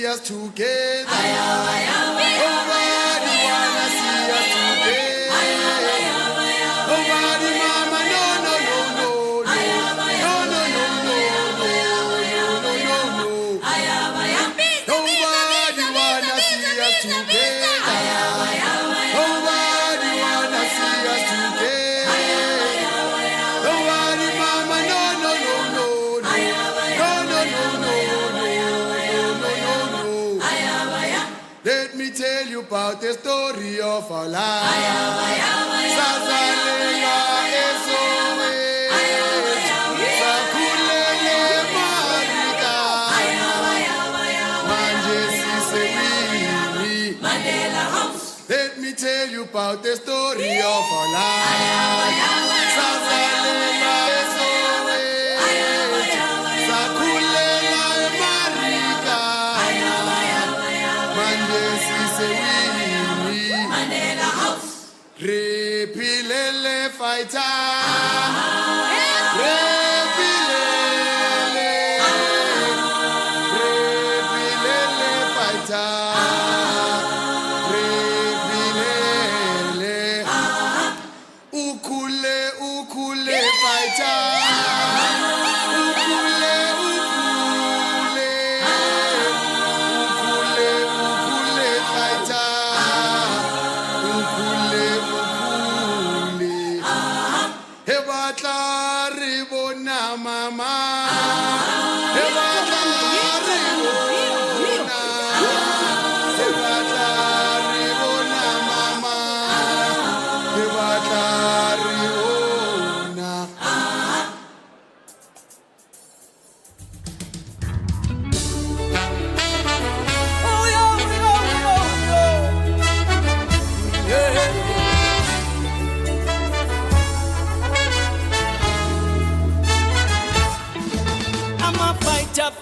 us together. Nobody wanna see us together. Nobody, mama, no, no, no, no, no, no, no, no, no, no, no, no. Nobody wanna see us together. Nobody wanna see us together. Nobody, mama, no, no, no, no, no, no, no, no, no, no. Let me tell you about the story of our life. Sazalela esowe, sakulele marika, manje sisewini. Let me tell you about the story of our life. Sazalela esowe, sakulela marika, manje sisewini. Repilele fighter, repilele, repilele fighter, repilele, ukule, ukule fighter, ukule, ukule, ukule, ukule fighter, ukule, ukule. Hebatla ribona mama, hebatla ribona, hebatla ribona mama, hebatla ribona. Oh yeah, yeah.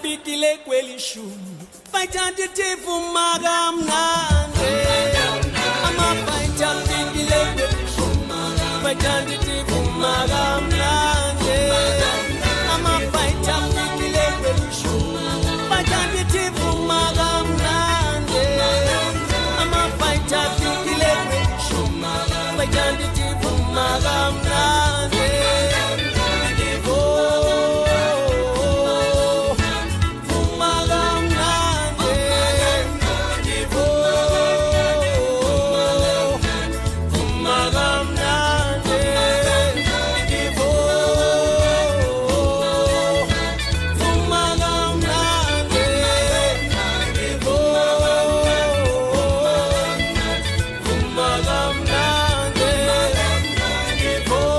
Fikile kweli shumu fighter titifu magamnande ama fighter fikile kweli shumu fighter titifu magamnande ama fighter fikile kweli shumu fighter titifu magamnande ama fighter fikile kweli shumu fighter titifu magamnande. Oh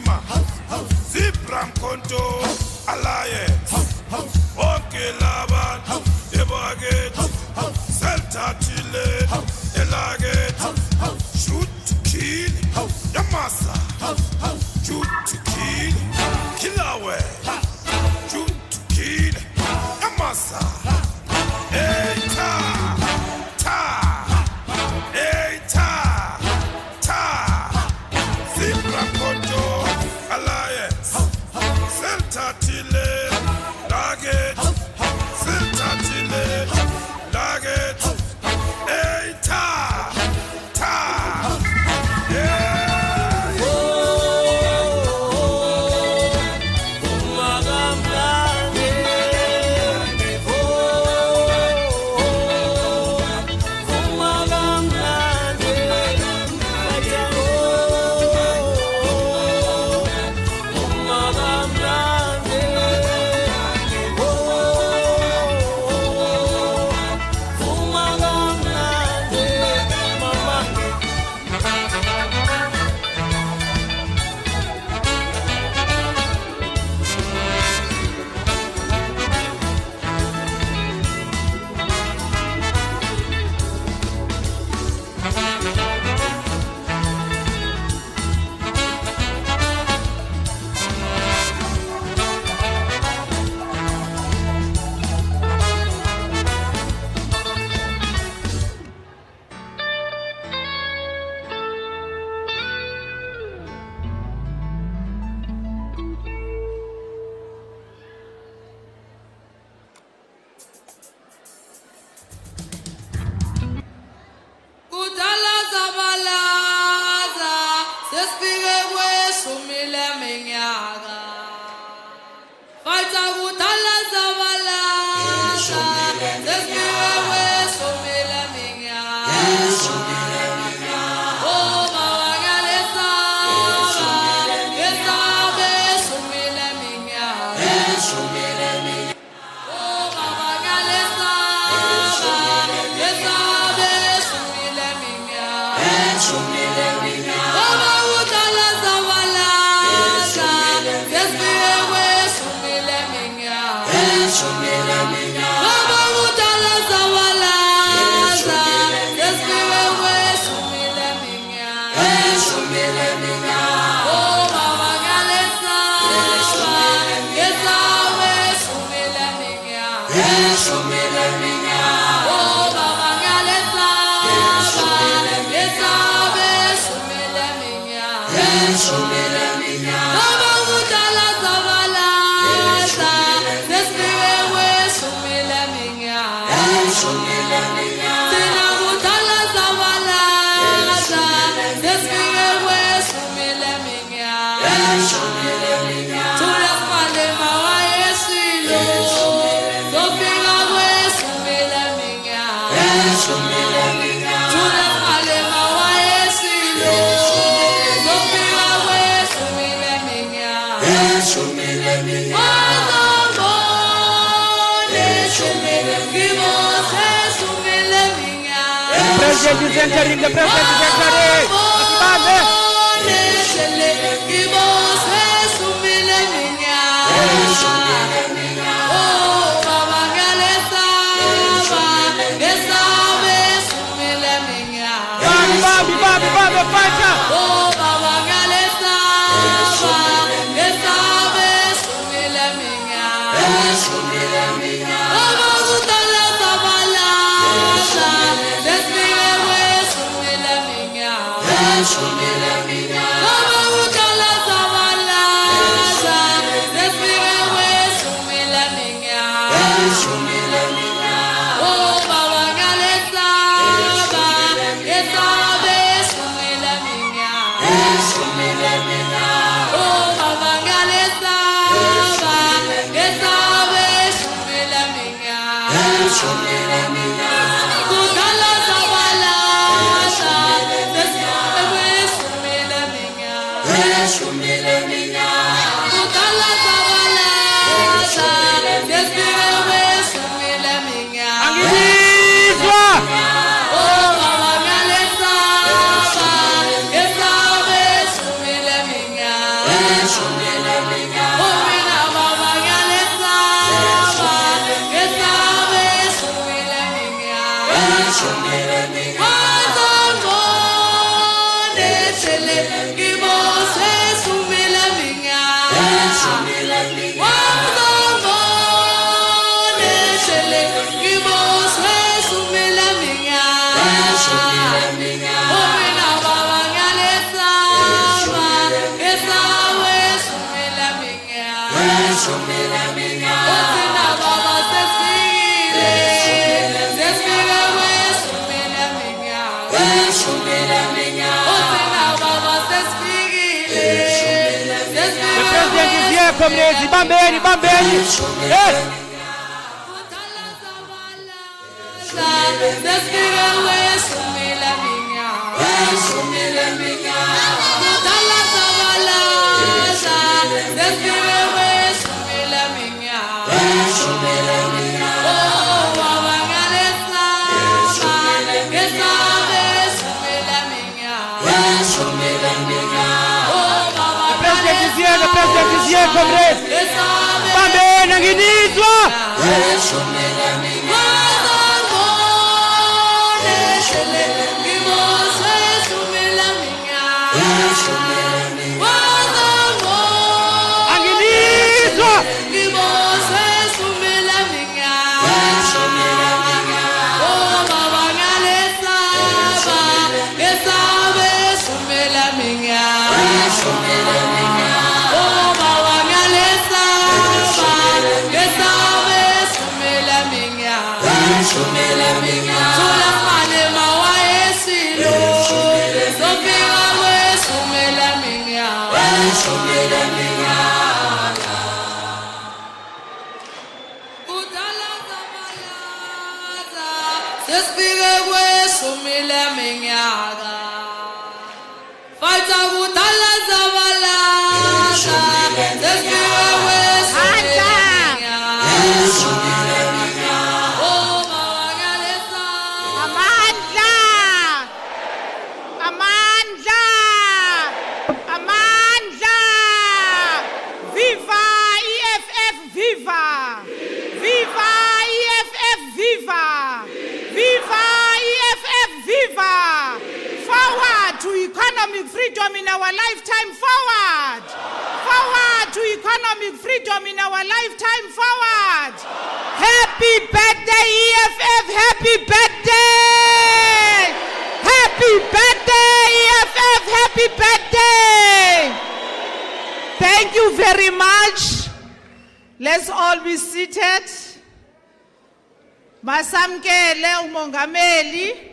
Mama, Zibram Konto, Alliance, Onke Laban, Ebaget, Celta Chile, Elaget, shoot to kill, Yamasa, shoot to kill, Kilawe, shoot to kill, Yamasa, Eita, Ta, Eita, Ta, Zibram Konto, Alliance, Celta Chile, Laget, Celta Chile, Laget, Eita, Ta, Presidente entering, the president is entering. Bobby, Yeah, comrades, bambeni, bambeni. Yes. The president is here, comrades. Bambeni, anginizwa. Freedom in our lifetime, forward! Forward to economic freedom in our lifetime, forward! Happy birthday, EFF! Happy birthday! Happy birthday, EFF! Happy birthday! Thank you very much. Let's all be seated. Masamkele umongameli.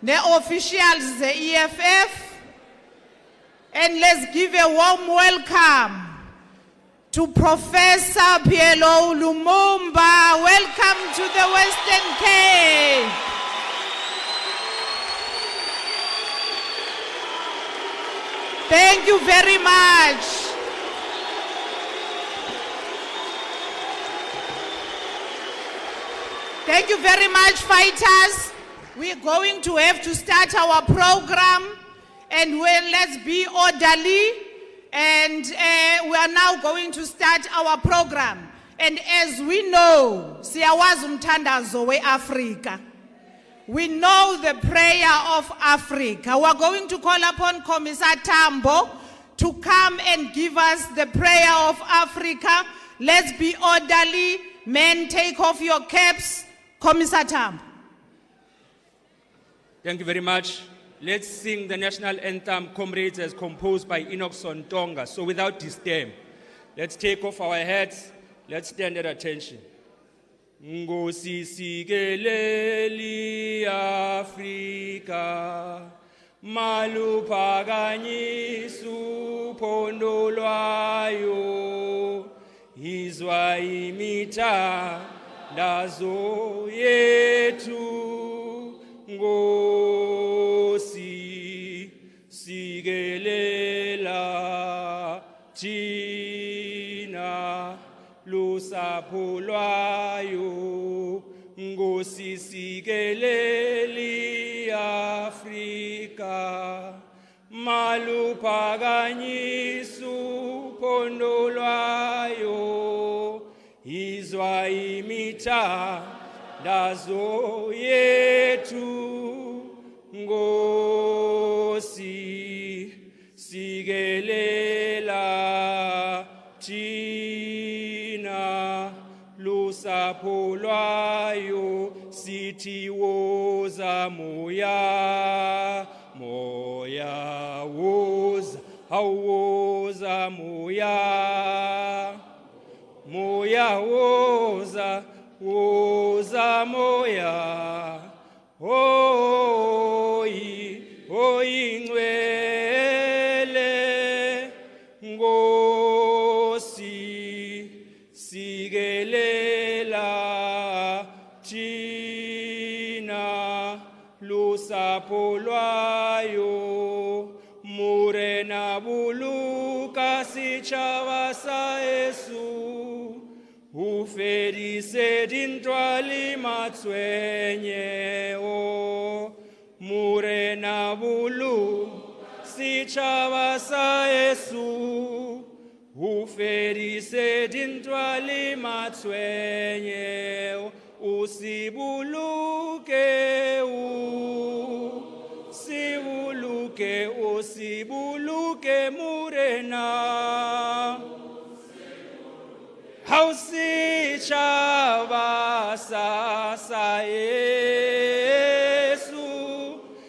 The officials, the EFF, and let's give a warm welcome to Professor PLO Lumumba. Welcome to the Western Cape. Thank you very much. Thank you very much, fighters. We're going to have to start our program, and let's be orderly, and we are now going to start our program. And as we know, siyawazi umthandazo we-Africa. We know the prayer of Africa. We're going to call upon Commissar Tambo to come and give us the prayer of Africa. Let's be orderly. Men, take off your caps. Commissar Tambo. Thank you very much. Let's sing the national anthem, Comrades, as composed by Enoch Sontonga. So without disdain, let's take off our hats. Let's stand at attention. Ngosi sikeleli Afrika, maluphakanyisu phondo lwayo, izwa imithandazo yethu. Ngosi sikelela thina lusapho lwayo, Ngosi sikeleli Afrika, maluphakanyisu phondo lwayo, izwa imithandazo yethu. Ngosi sikelela thina lusapho lwayo, sithi woza moya, moya woza, awuwoza moya, moya woza, woza moya, oyi ngcwele, ngosi bolwayo murena buluka sichava sa Yesu uferise dintwali matswenye o murena bulu sichava sa Yesu uferise dintwali matswenye o usibuluke usibuluke murena hausichava sa Yesu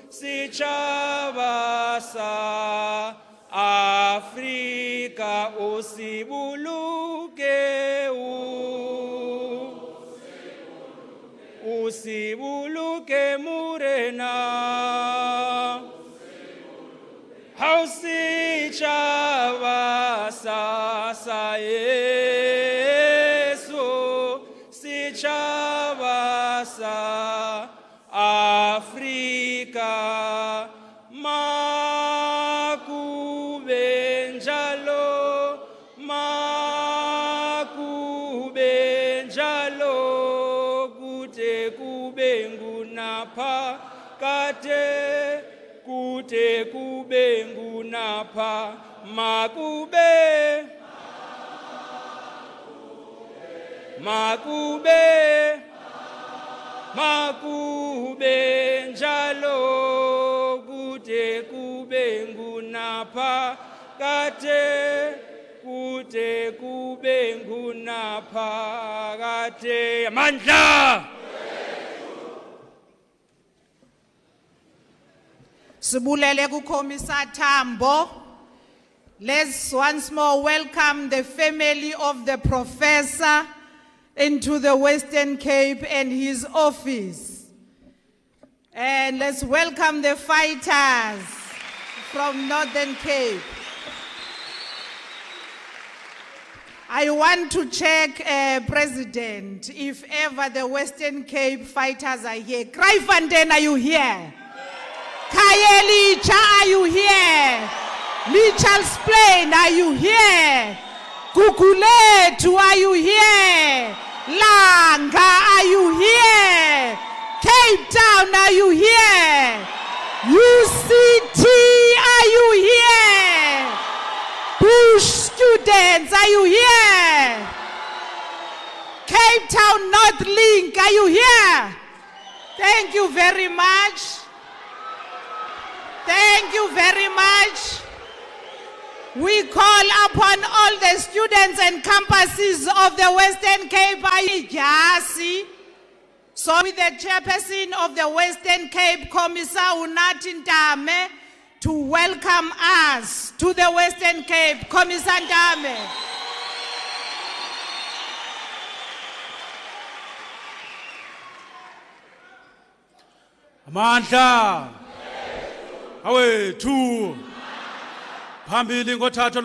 sichava sa Afrika usibuluke murena hausichava sa Yesu sichava sa Afrika kute kube ngunapha makube njalo kute kube ngunapha kute kube ngunapha amandla. Sibulele kuKhomisa Tambo. Let's once more welcome the family of the professor into the Western Cape and his office. And let's welcome the fighters from Northern Cape. I want to check, President, if ever the Western Cape fighters are here. Kraaifontein, are you here? Khayelitsha, are you here? Mitchell's Plain, are you here? Gugulethu, are you here? Langa, are you here? Cape Town, are you here? UCT, are you here? Bush students, are you here? Cape Town North Link, are you here? Thank you very much. Thank you very much. We call upon all the students and campuses of the Western Cape. So with the chairperson of the Western Cape, Khomisa Unathi Ntame, to welcome us to the Western Cape. Khomisa Ntame. Amandla. Awethu. Phambili ngothatha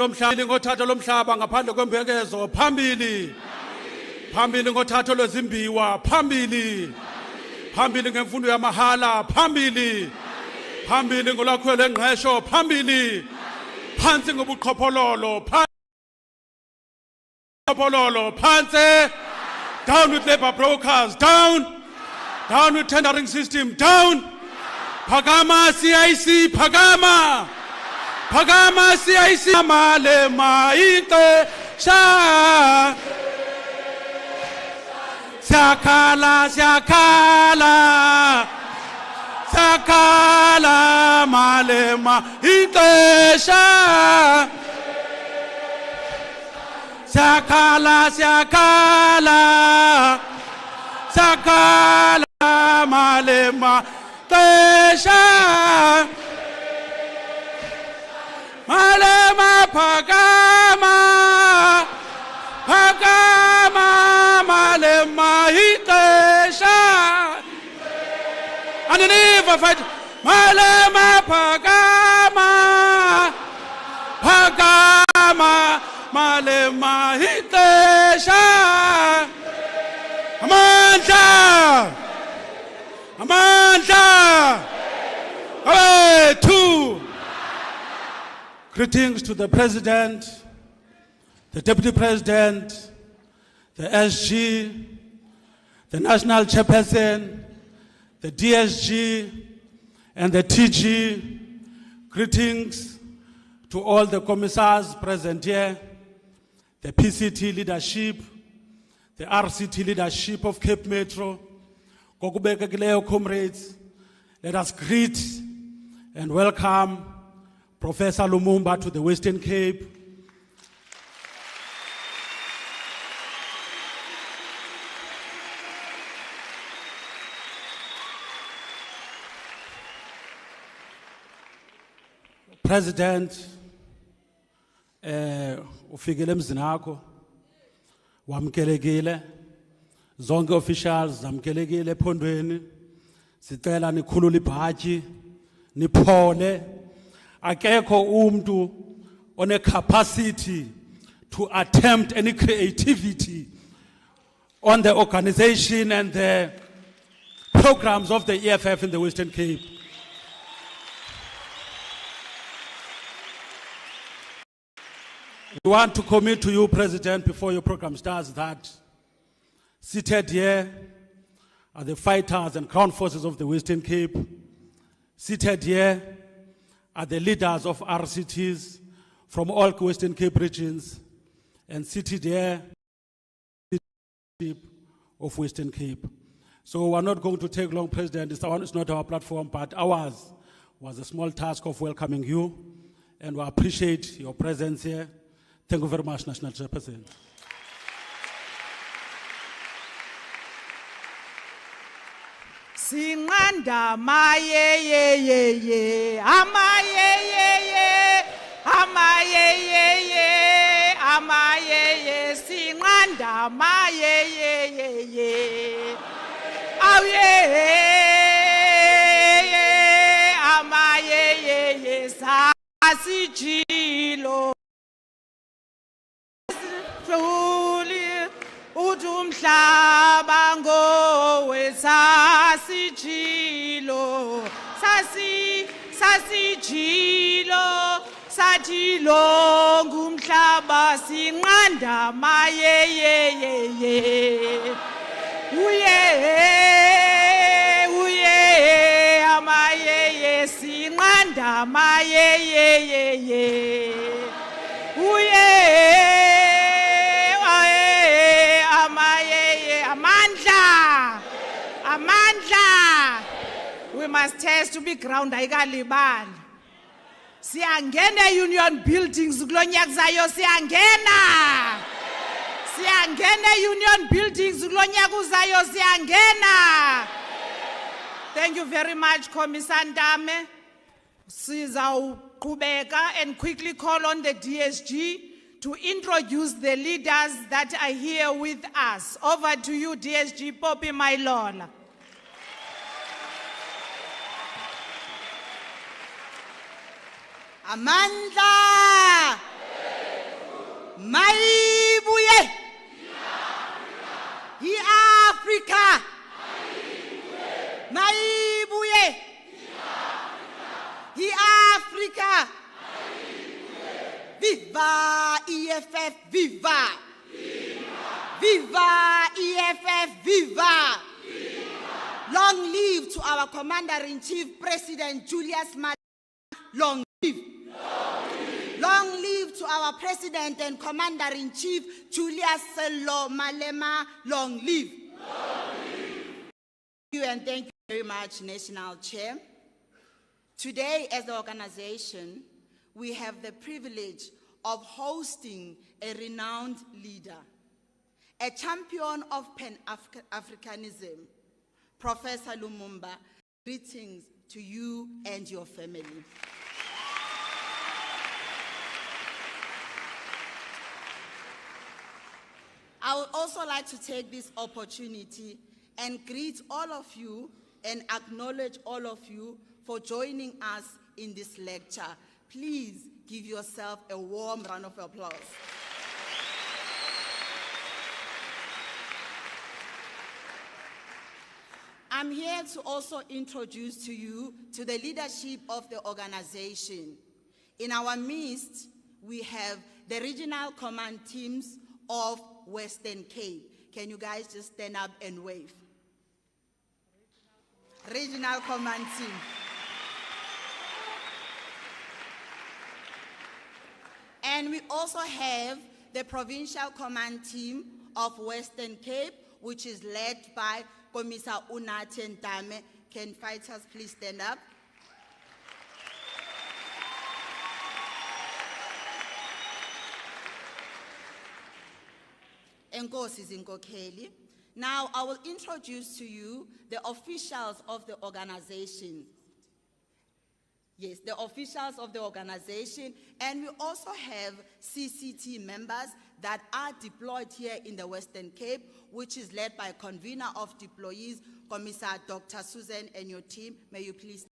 lomhlaba ngaphandle kwembekezo. Phambili ngothatha lwezimbiwa. Phambili ngemfundo yamahala. Phambili ngolwakhwele ngqesho. Phambili phansi ngobuqhophololo. Phansi. Down with labor brokers. Down with tendering system. Down. Phakama CIC. Phakama CIC. Male maite sha. Sakala male maite sha. Sakala male maite sha. Malema phakama malema hitesha. Underneath a fight. Malema phakama malema hitesha. Amandla. Away, two. Greetings to the President, the Deputy President, the SG, the National Chairperson, the DSG, and the TG. Greetings to all the commissars present here, the PCT leadership, the RCT leadership of Cape Metro. Kokubekekileyo comrades, let us greet and welcome Professor Lumumba to the Western Cape. President, ufikile emzini akho, wamkelekile, zonke officials zamkelekile ephondweni, sicela nikhulule ibhatyi, niphole, akekho umuntu one capacity to attempt any creativity on the organization and the programs of the EFF in the Western Cape. We want to commit to you, President, before your program starts, that seated here are the fighters and ground forces of the Western Cape. Seated here are the leaders of RCTs from all Western Cape regions. And seated here of Western Cape. So we're not going to take long, President. It's not our platform, but ours was a small task of welcoming you. And we appreciate your presence here. Thank you very much, National Chairperson. Sinqanda amayeyeye, amayeyeye, amayeyeye, amayeye, sinqanda amayeyeye, awuyeye, amayeyeye, sasijilo. Udumhlaba ngowe sasijilo, sasijilo, satilo ngumhlaba sinqanda amayeyeye, uye amayeye sinqanda amayeyeye, uye. Amandla, we must test to be ground ayikalibali. Siyangena union buildings kulonyaka zayo, siyangena union buildings kulonyaka uzayo, siyangena. Thank you very much, Commissar Ntame. Sizawuqhubeka and quickly call on the DSG to introduce the leaders that are here with us. Over to you, DSG Poppy Mailola. Amandla Mayibuye Africa Mayibuye Africa Viva EFF, viva! Viva EFF, viva! Long live to our Commander-in-Chief, President Julius Malema. Long live. Long live to our President and Commander-in-Chief, Julius Sello Malema. Long live. Thank you and thank you very much, National Chair. Today, as the organization, we have the privilege of hosting a renowned leader, a champion of Pan-Africanism, Professor Lumumba. Greetings to you and your family. I would also like to take this opportunity and greet all of you and acknowledge all of you for joining us in this lecture. Please give yourself a warm round of applause. I'm here to also introduce to you to the leadership of the organization. In our midst, we have the regional command teams of Western Cape. Can you guys just stand up and wave? Regional command team. And we also have the provincial command team of Western Cape, which is led by Commissar Unate Ntame. Can fighters please stand up? Enkosi Zinkokheli. Now I will introduce to you the officials of the organization. Yes, the officials of the organization, and we also have CCT members that are deployed here in the Western Cape, which is led by convener of deployees, Commissar Dr. Susan, and your team. May you please.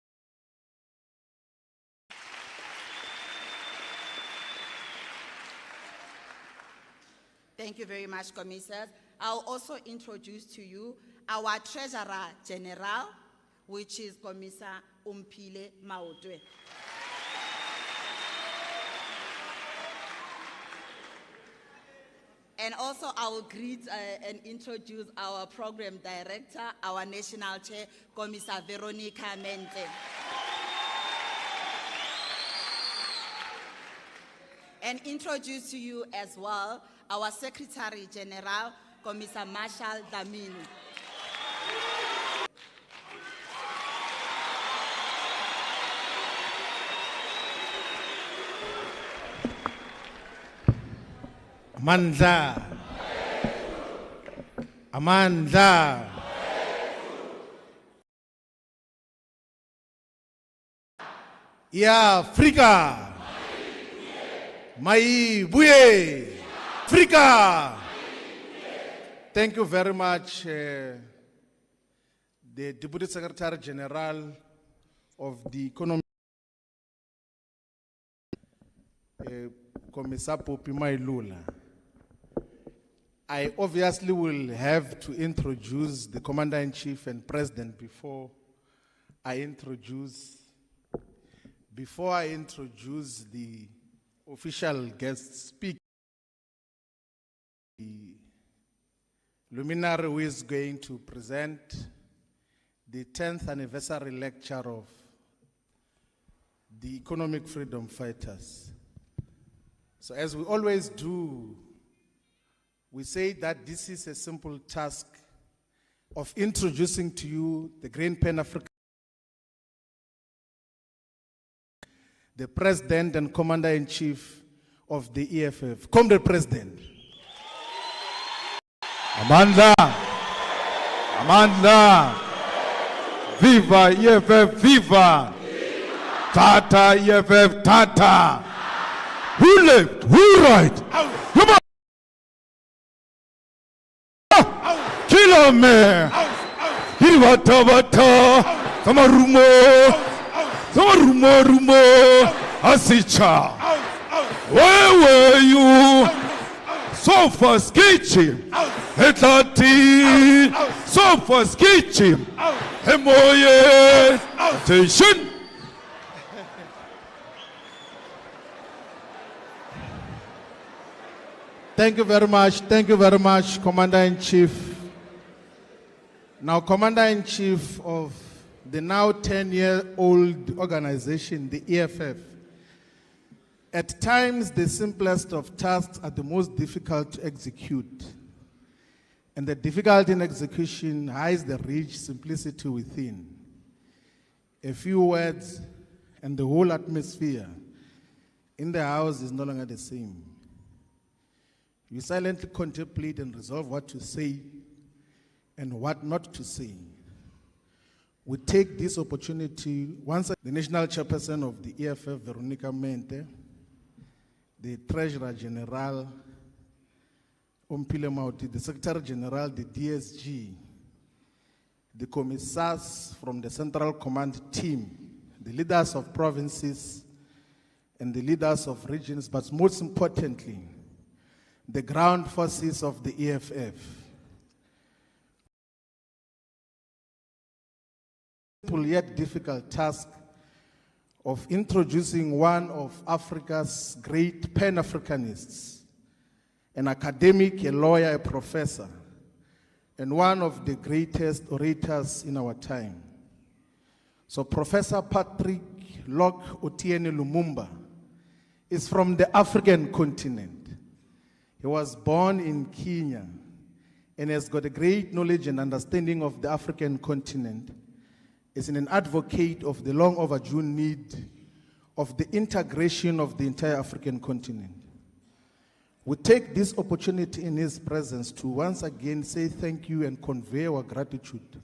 Thank you very much, Commissioners. I'll also introduce to you our Treasurer General, which is Commissar Umpile Maotwe. And also I will greet and introduce our Program Director, our National Chair, Commissar Veronica Mente. And introduce to you as well our Secretary General, Commissar Marshall Damini. Amandla. Amandla. Ya Afrika. Maibuye. Afrika. Thank you very much, the Deputy Secretary General of the Economy, Commissar Popi Mailula. I obviously will have to introduce the Commander-in-Chief and President before I introduce the official guest speaker, the luminary who is going to present the 10th anniversary lecture of the Economic Freedom Fighters. So as we always do, we say that this is a simple task of introducing to you the Green Pan-African, the President and Commander-in-Chief of the EFF. Comrade President. Amandla. Amandla. Viva EFF, viva. Tata EFF, Tata. Who left? Who right? Come on. Kill me. Hirvata. Samarumo. Samarumo. Asicha. Where were you? Sofa sketching. Hetati. Sofa sketching. Hemoye. Attention. Thank you very much, Commander-in-Chief. Now, Commander-in-Chief of the now 10-year-old organization, the EFF. At times, the simplest of tasks are the most difficult to execute. And the difficulty in execution hides the rich simplicity within. A few words and the whole atmosphere in the house is no longer the same. You silently contemplate and resolve what to say and what not to say. We take this opportunity, once the National Chairperson of the EFF, Veronica Mente, the Treasurer General, Umpile Mauti, the Secretary General, the DSG, the commissars from the Central Command team, the leaders of provinces, and the leaders of regions, but most importantly, the ground forces of the EFF. simple yet difficult task of introducing one of Africa's great Pan-Africanists, an academic, a lawyer, a professor, and one of the greatest orators in our time. So Professor Patrick Locke Otiene Lumumba is from the African continent. He was born in Kenya and has got a great knowledge and understanding of the African continent. Is an advocate of the long overdue need of the integration of the entire African continent. We take this opportunity in his presence to once again say thank you and convey our gratitude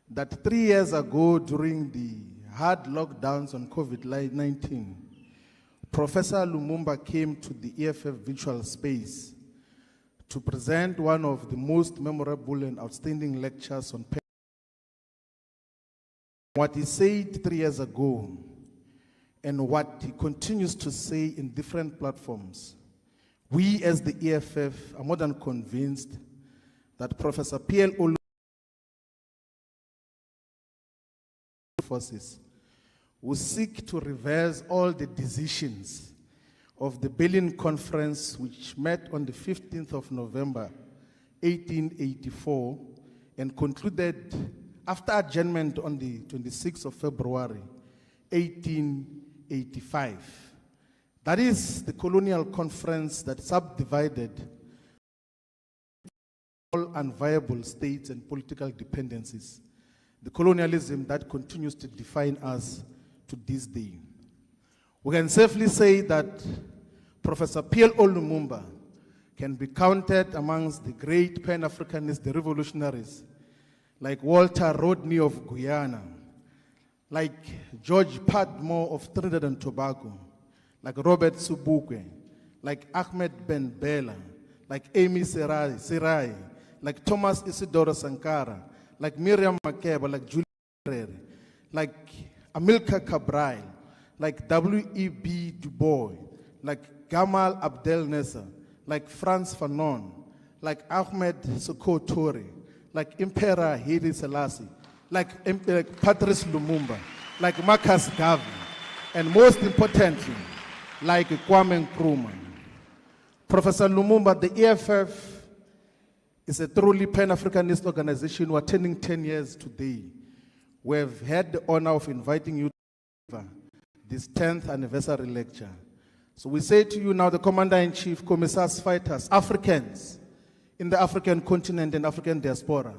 that 3 years ago during the hard lockdowns on COVID-19, Professor Lumumba came to the EFF virtual space to present one of the most memorable and outstanding lectures on what he said 3 years ago and what he continues to say in different platforms. We as the EFF are more than convinced that Professor P.L. Olu forces will seek to reverse all the decisions of the Berlin Conference, which met on the 15th of November, 1884, and concluded after adjournment on the 26th of February, 1885. That is the colonial conference that subdivided all unviable states and political dependencies, the colonialism that continues to define us to this day. We can safely say that Professor P.L. Lumumba can be counted amongst the great Pan-Africanists, the revolutionaries, like Walter Rodney of Guyana, like George Padmore of Trinidad and Tobago, like Robert Sobukwe, like Ahmed Ben Bella, like Amy Serai, like Thomas Isidoro Sankara, like Miriam Makeba, like Julie Nyerere, like Amilcar Cabral, like W.E.B. Du Bois, like Gamal Abdel Nasser, like Frantz Fanon, like Ahmed Sékou Touré, like Emperor Haile Selassie, like Patrice Lumumba, like Marcus Garvey, and most importantly, like Kwame Nkrumah. Professor Lumumba, the EFF is a truly Pan-Africanist organization. We're turning 10 years today. We've had the honor of inviting you to this 10th anniversary lecture. So we say to you now, the Commander-in-Chief, Commissars, Fighters, Africans in the African continent and African diaspora,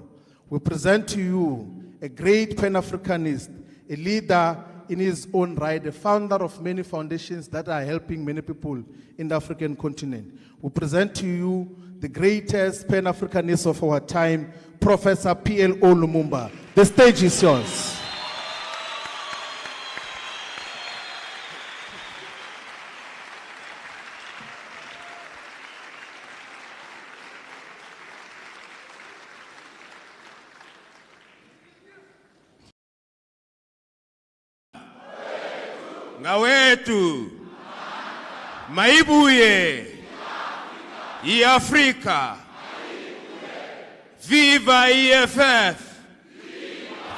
we present to you a great Pan-Africanist, a leader in his own right, a founder of many foundations that are helping many people in the African continent. We present to you the greatest Pan-Africanist of our time, Professor P.L. Lumumba. The stage is yours. Ngawetu maibuye iAfrika viva EFF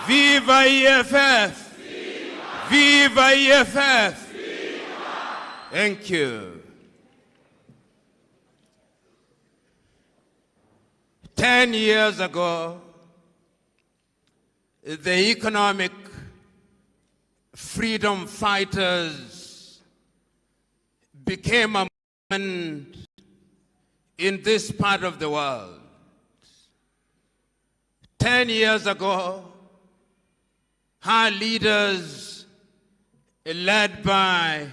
viva EFF viva EFF. Thank you. 10 years ago, the economic freedom fighters became a movement in this part of the world. 10 years ago, our leaders, led by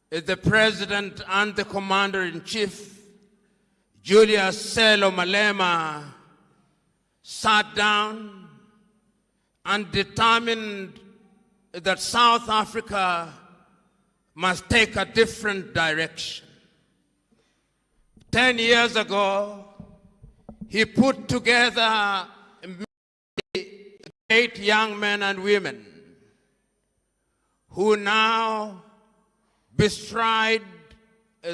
the President and the Commander-in-Chief, Julius Selo Malema, sat down and determined that South Africa must take a different direction. 10 years ago, he put together 8 young men and women who now bestride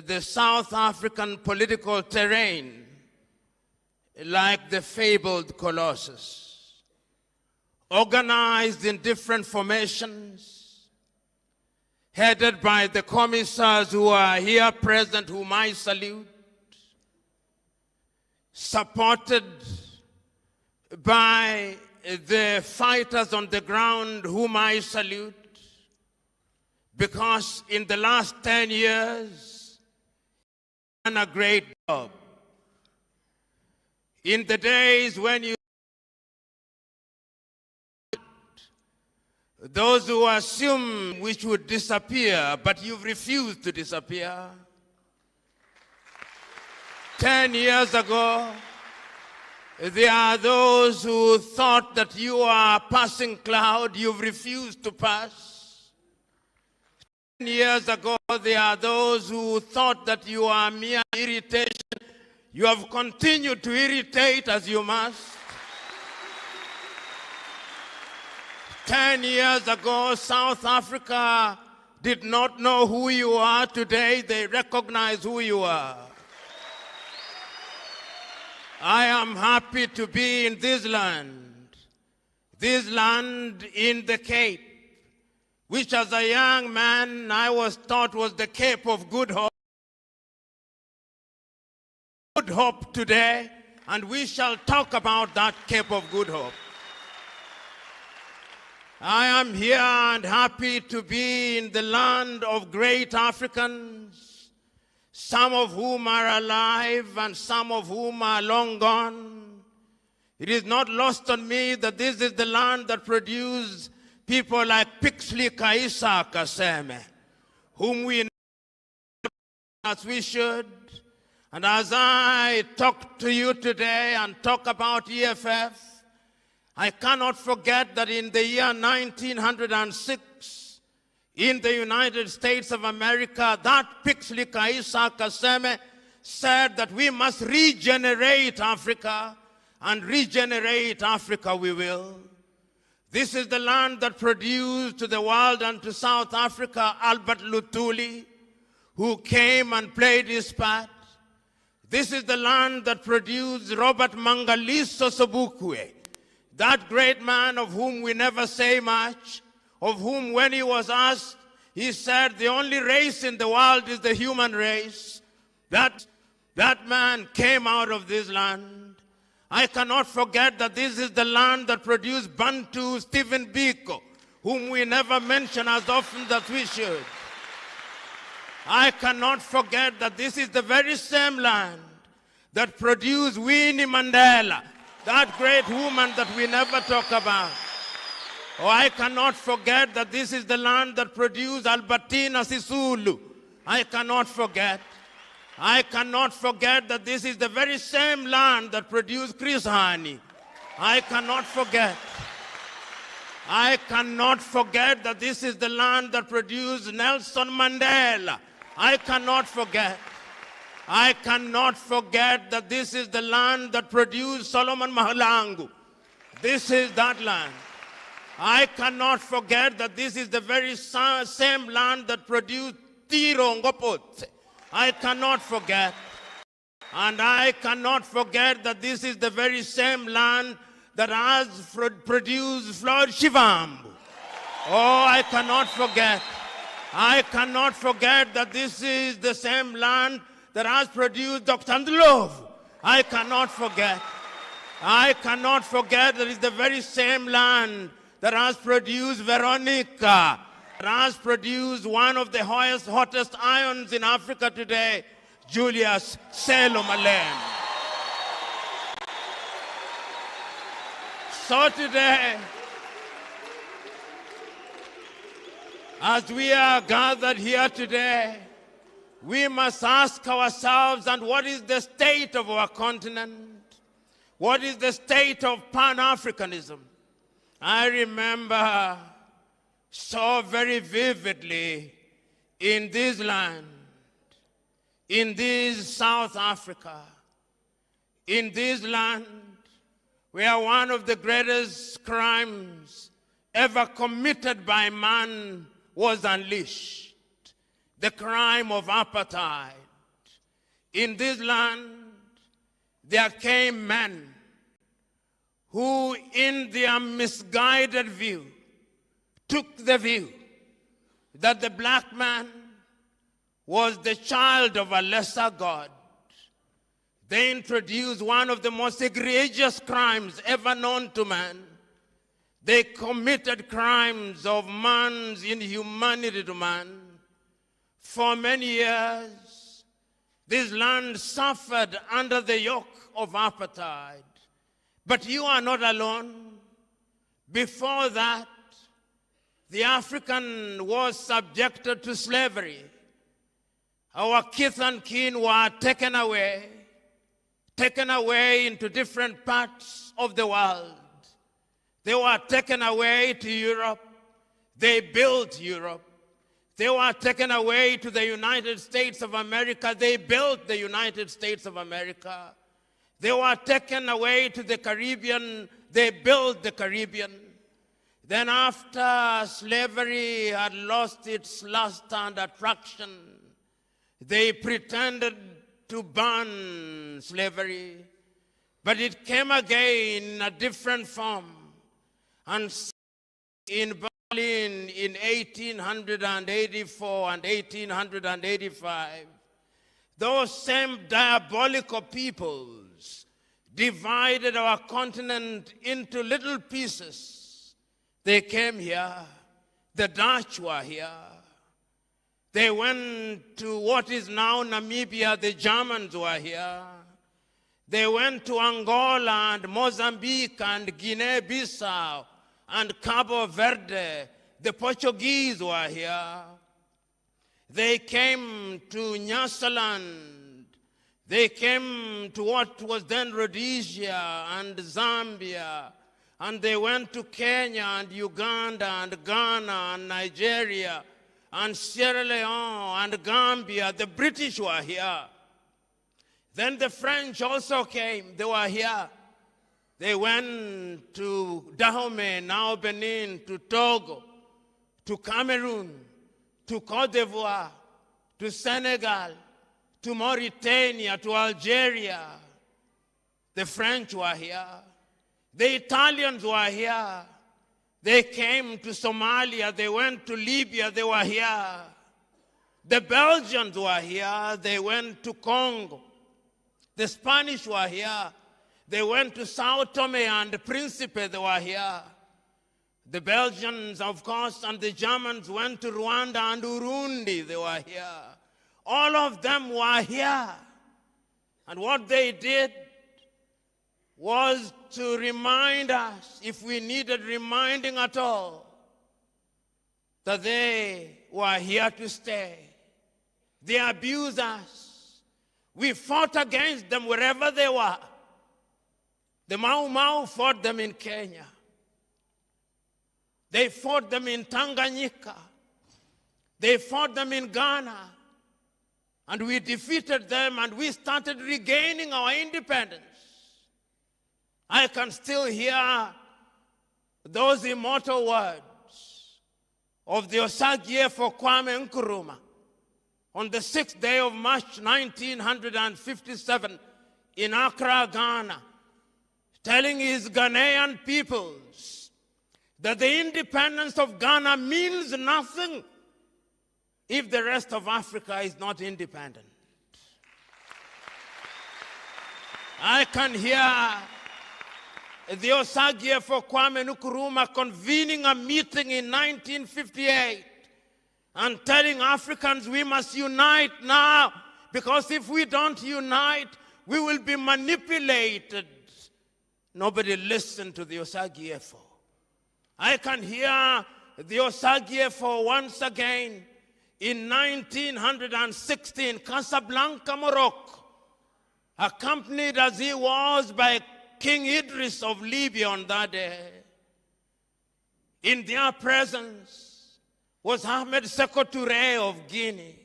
the South African political terrain like the fabled Colossus. organized in different formations, headed by the commissars who are here present, whom I salute, supported by the fighters on the ground, whom I salute, because in the last 10 years, done a great job. In the days when you, those who assume we should disappear, but you've refused to disappear. 10 years ago, there are those who thought that you are a passing cloud, you've refused to pass. 10 years ago, there are those who thought that you are mere irritation. You have continued to irritate as you must. 10 years ago, South Africa did not know who you are. Today, they recognize who you are. I am happy to be in this land in the Cape, which as a young man I was taught was the Cape of Good Hope. Good Hope today, and we shall talk about that Cape of Good Hope. I am here and happy to be in the land of great Africans, some of whom are alive and some of whom are long gone. It is not lost on me that this is the land that produced people like Pixley Kaisa Kaseme, whom we know as we should. And as I talk to you today and talk about EFF, I cannot forget that in the year 1906, in the United States of America, that Pixley Kaisa Kaseme said that we must regenerate Africa, and regenerate Africa we will. This is the land that produced to the world and to South Africa Albert Luthuli, who came and played his part. This is the land that produced Robert Mangaliso Sobukwe, that great man of whom we never say much, of whom when he was asked, he said the only race in the world is the human race. That man came out of this land. I cannot forget that this is the land that produced Bantu Stephen Biko, whom we never mention as often as we should. I cannot forget that this is the very same land that produced Winnie Mandela, that great woman that we never talk about. Oh, I cannot forget that this is the land that produced Albertina Sisulu. I cannot forget. I cannot forget that this is the very same land that produced Chris Hani. I cannot forget. I cannot forget that this is the land that produced Nelson Mandela. I cannot forget. I cannot forget that this is the land that produced Solomon Mahalangu. This is that land. I cannot forget that this is the very same land that produced Tiro Ngopotse. I cannot forget. And I cannot forget that this is the very same land that has produced Floyd Shivambu. Oh, I cannot forget. I cannot forget that this is the same land that has produced Dr. Ndlovu. I cannot forget. I cannot forget that it's the very same land that has produced Veronica, that has produced one of the hottest ions in Africa today, Julius Selo Malema. So today, as we are gathered here today, we must ask ourselves, and what is the state of our continent? What is the state of Pan-Africanism? I remember so very vividly in this land, in this South Africa, in this land where one of the greatest crimes ever committed by man was unleashed. The crime of apartheid. In this land, there came men who in their misguided view took the view that the black man was the child of a lesser God. They introduced one of the most egregious crimes ever known to man. They committed crimes of man's inhumanity to man. For many years, this land suffered under the yoke of apartheid. But you are not alone. Before that, the African was subjected to slavery. Our kith and kin were taken away into different parts of the world. They were taken away to Europe. They built Europe. They were taken away to the United States of America. They built the United States of America. They were taken away to the Caribbean. They built the Caribbean. Then after slavery had lost its lust and attraction, they pretended to ban slavery. But it came again in a different form. And in Berlin in 1884 and 1885, those same diabolical peoples divided our continent into little pieces. They came here. The Dutch were here. They went to what is now Namibia. The Germans were here. They went to Angola and Mozambique and Guinea-Bissau and Cabo Verde. The Portuguese were here. They came to Nyasaland. They came to what was then Rhodesia and Zambia. And they went to Kenya and Uganda and Ghana and Nigeria and Sierra Leone and Gambia. The British were here. Then the French also came. They were here. They went to Dahomey, now Benin, to Togo, to Cameroon, to Cote d'Ivoire, to Senegal, to Mauritania, to Algeria. The French were here. The Italians were here. They came to Somalia. They went to Libya. They were here. The Belgians were here. They went to Congo. The Spanish were here. They went to Sao Tome and Principe. They were here. The Belgians, of course, and the Germans went to Rwanda and Urundi. They were here. All of them were here. And what they did was to remind us, if we needed reminding at all, that they were here to stay. They abused us. We fought against them wherever they were. The Mau Mau fought them in Kenya. They fought them in Tanganyika. They fought them in Ghana. And we defeated them and we started regaining our independence. I can still hear those immortal words of the Osagie for Kwame Nkrumah on the 6th day of March 1957 in Accra, Ghana, telling his Ghanaian peoples that the independence of Ghana means nothing if the rest of Africa is not independent. I can hear the Osagie for Kwame Nkrumah convening a meeting in 1958 and telling Africans we must unite now, because if we don't unite, we will be manipulated. Nobody listened to the Osagie for. I can hear the Osagie for once again in 1916, Casablanca, Morocco, accompanied as he was by King Idris of Libya on that day. In their presence was Ahmed Sékou Touré of Guinea.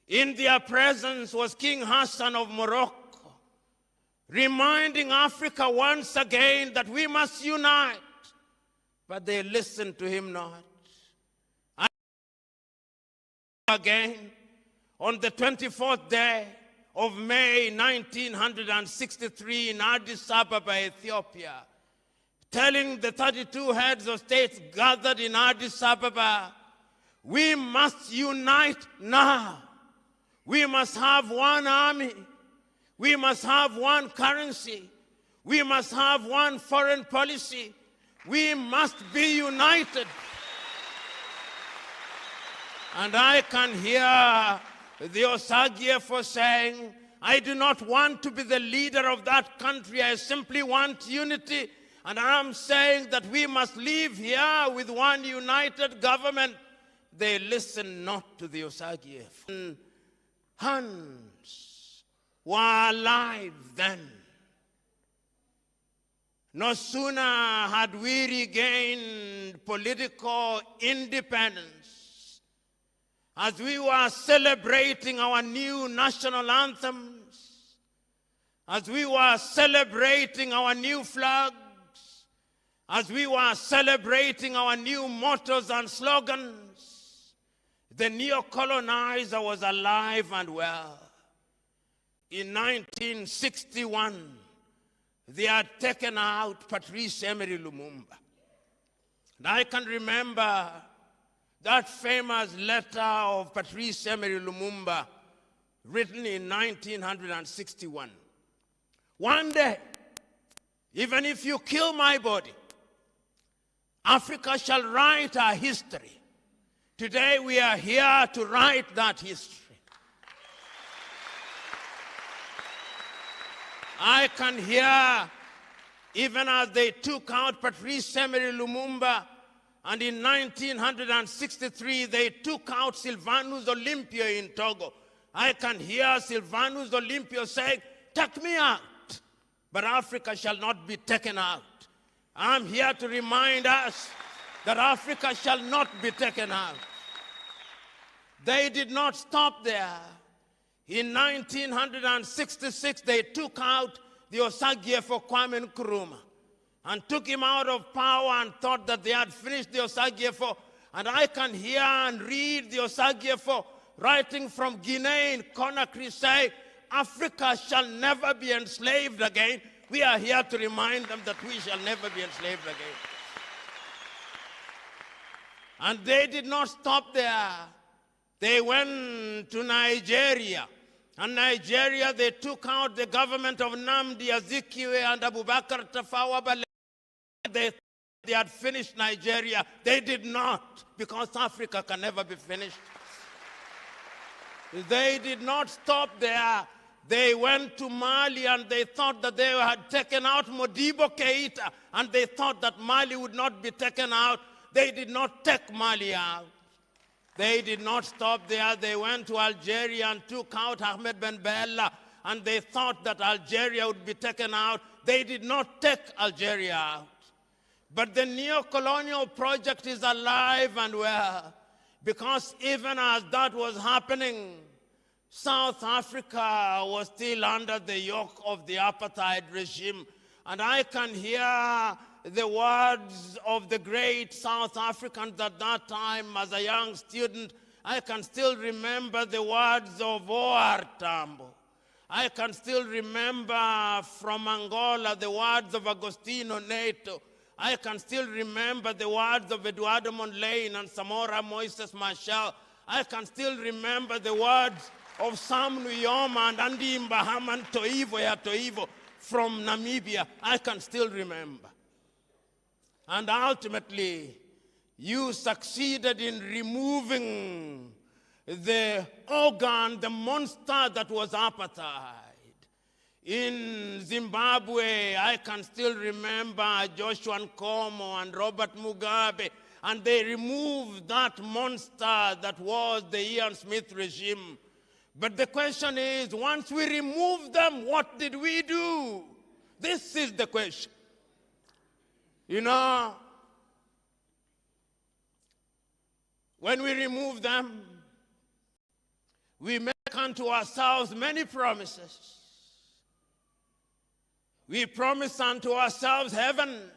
In their presence was King Hassan of Morocco, reminding Africa once again that we must unite. But they listened to him not. Again, on the 24th day of May 1963 in Addis Ababa, Ethiopia, telling the 32 heads of states gathered in Addis Ababa, we must unite now. We must have one army. We must have one currency. We must have one foreign policy. We must be united. And I can hear the Osagiefo saying, I do not want to be the leader of that country. I simply want unity. And I'm saying that we must live here with one united government. They listen not to the Osagiefo. Hands were alive then. No sooner had we regained political independence, as we were celebrating our new national anthems, as we were celebrating our new flags, as we were celebrating our new mottos and slogans, the neo-colonizer was alive and well. In 1961, they had taken out Patrice Emery Lumumba. And I can remember that famous letter of Patrice Emery Lumumba written in 1961. One day, even if you kill my body, Africa shall write our history. Today we are here to write that history. I can hear, even as they took out Patrice Emery Lumumba, and in 1963 they took out Sylvanus Olympio in Togo. I can hear Sylvanus Olympio saying, take me out, but Africa shall not be taken out. I'm here to remind us that Africa shall not be taken out. They did not stop there. In 1966, they took out the Osagiefo Kwame Nkrumah and took him out of power and thought that they had finished the Osagiefo. And I can hear and read the Osagiefo writing from Guinea in Conakry saying, Africa shall never be enslaved again. We are here to remind them that we shall never be enslaved again. And they did not stop there. They went to Nigeria. And Nigeria, they took out the government of Nnamdi Azikiwe and Abubakar Tafawa Balewa. They had finished Nigeria. They did not, because Africa can never be finished. They did not stop there. They went to Mali and they thought that they had taken out Modibo Keita, and they thought that Mali would not be taken out. They did not take Mali out. They did not stop there. They went to Algeria and took out Ahmed Ben Bella, and they thought that Algeria would be taken out. They did not take Algeria out. But the neo-colonial project is alive and well, because even as that was happening, South Africa was still under the yoke of the apartheid regime. And I can hear the words of the great South Africans at that time as a young student. I can still remember the words of O.R. Tambo. I can still remember from Angola the words of Agostinho Neto. I can still remember the words of Eduardo Mondlane and Samora Moises Machel. I can still remember the words of Sam Nujoma and Andy Mbahaman Toivo ya Toivo from Namibia. I can still remember. And ultimately, you succeeded in removing the organ, the monster that was apartheid. In Zimbabwe, I can still remember Joshua Nkomo and Robert Mugabe, and they removed that monster that was the Ian Smith regime. But the question is, once we remove them, what did we do? This is the question. You know, when we remove them, we make unto ourselves many promises. We promise unto ourselves heavens,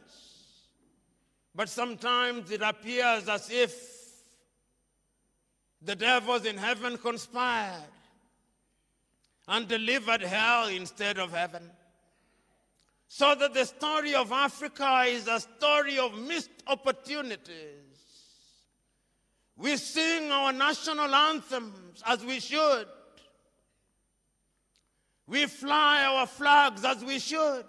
but sometimes it appears as if the devils in heaven conspired. and delivered hell instead of heaven. So that the story of Africa is a story of missed opportunities. We sing our national anthems as we should. We fly our flags as we should.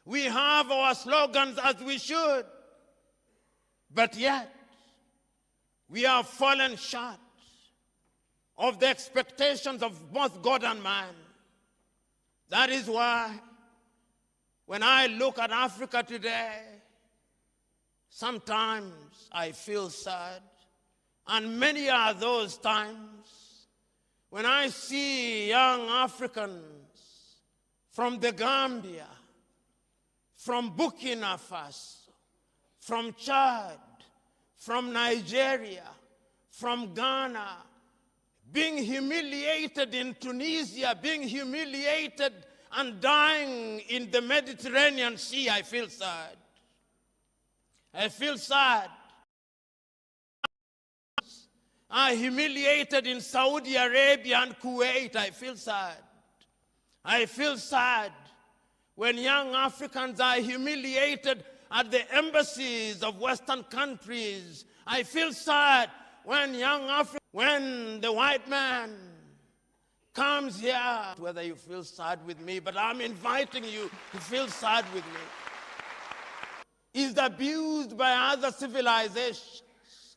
We have our slogans as we should. But yet, we have fallen short of the expectations of both God and man. That is why, when I look at Africa today, sometimes I feel sad. And many are those times when I see young Africans from the Gambia, from Burkina Faso, from Chad, from Nigeria, from Ghana, being humiliated in Tunisia, being humiliated and dying in the Mediterranean Sea. I feel sad. I feel sad. Are humiliated in Saudi Arabia and Kuwait. I feel sad. I feel sad when young Africans are humiliated at the embassies of Western countries. I feel sad when when the white man comes here. Whether you feel sad with me, but I'm inviting you to feel sad with me. Is abused by other civilizations.